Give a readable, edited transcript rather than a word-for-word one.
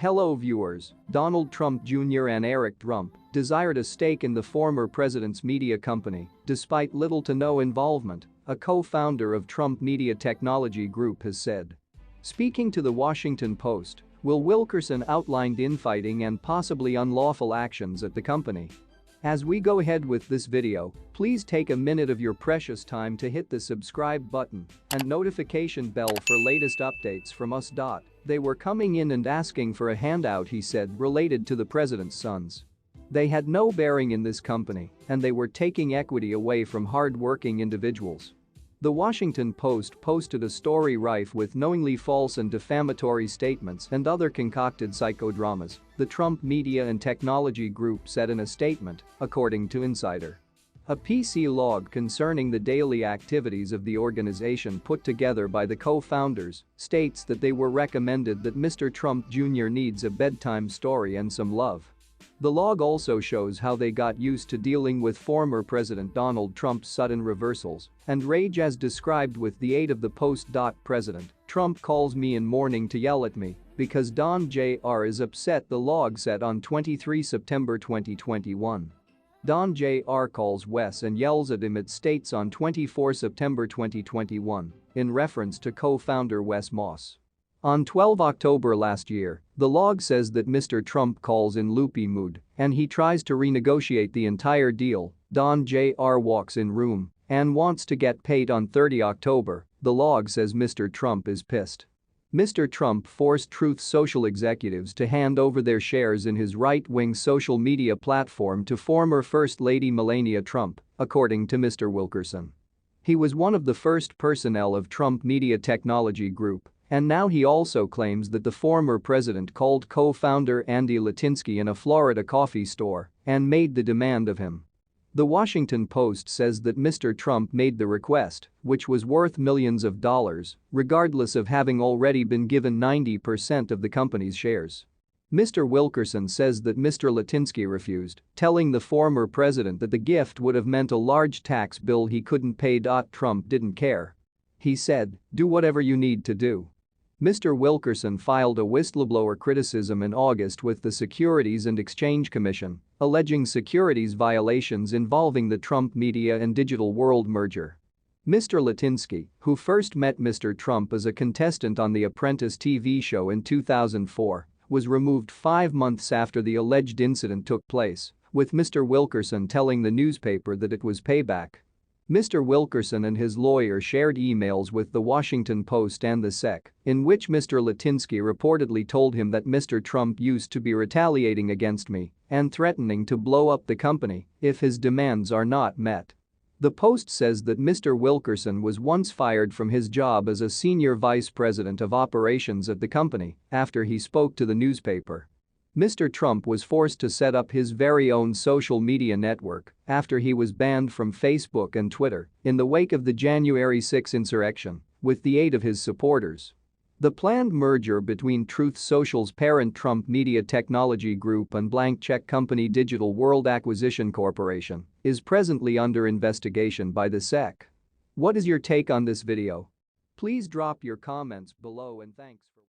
Hello viewers, Donald Trump Jr. and Eric Trump desired a stake in the former president's media company, despite little to no involvement, a co-founder of Trump Media Technology Group has said. Speaking to the Washington Post, Will Wilkerson outlined infighting and possibly unlawful actions at the company. As we go ahead with this video, please take a minute of your precious time to hit the subscribe button and notification bell for latest updates from us. They were coming in and asking for a handout, he said, related to the president's sons. They had no bearing in this company, and they were taking equity away from hard-working individuals. The Washington Post posted a story rife with knowingly false and defamatory statements and other concocted psychodramas, the Trump Media and Technology Group said in a statement, according to Insider. A PC log concerning the daily activities of the organization put together by the co-founders states that they were recommended that Mr. Trump Jr. needs a bedtime story and some love. The log also shows how they got used to dealing with former President Donald Trump's sudden reversals and rage as described with the aid of the Post. President Trump calls me in morning to yell at me because Don Jr. is upset, the log said on 23 September 2021. Don Jr. calls Wes and yells at him, it states on 24 September 2021, in reference to co-founder Wes Moss. On 12 October last year, the log says that Mr. Trump calls in loopy mood and he tries to renegotiate the entire deal. Don Jr. walks in room and wants to get paid on 30 October, the log says Mr. Trump is pissed. Mr. Trump forced Truth Social executives to hand over their shares in his right-wing social media platform to former First Lady Melania Trump, according to Mr. Wilkerson. He was one of the first personnel of Trump Media Technology Group, and now he also claims that the former president called co-founder Andy Litinsky in a Florida coffee store and made the demand of him. The Washington Post says that Mr. Trump made the request, which was worth millions of dollars, regardless of having already been given 90% of the company's shares. Mr. Wilkerson says that Mr. Litinsky refused, telling the former president that the gift would have meant a large tax bill he couldn't pay. Trump didn't care. He said, "Do whatever you need to do." Mr. Wilkerson filed a whistleblower criticism in August with the Securities and Exchange Commission, alleging securities violations involving the Trump Media and Digital World merger. Mr. Litinsky, who first met Mr. Trump as a contestant on The Apprentice TV show in 2004, was removed 5 months after the alleged incident took place, with Mr. Wilkerson telling the newspaper that it was payback. Mr. Wilkerson and his lawyer shared emails with the Washington Post and the SEC, in which Mr. Litinsky reportedly told him that Mr. Trump used to be retaliating against me and threatening to blow up the company if his demands are not met. The Post says that Mr. Wilkerson was once fired from his job as a senior vice president of operations at the company after he spoke to the newspaper. Mr. Trump was forced to set up his very own social media network after he was banned from Facebook and Twitter in the wake of the January 6 insurrection, with the aid of his supporters. The planned merger between Truth Social's parent Trump Media Technology Group and blank check company Digital World Acquisition Corporation is presently under investigation by the SEC. What is your take on this video? Please drop your comments below and thanks for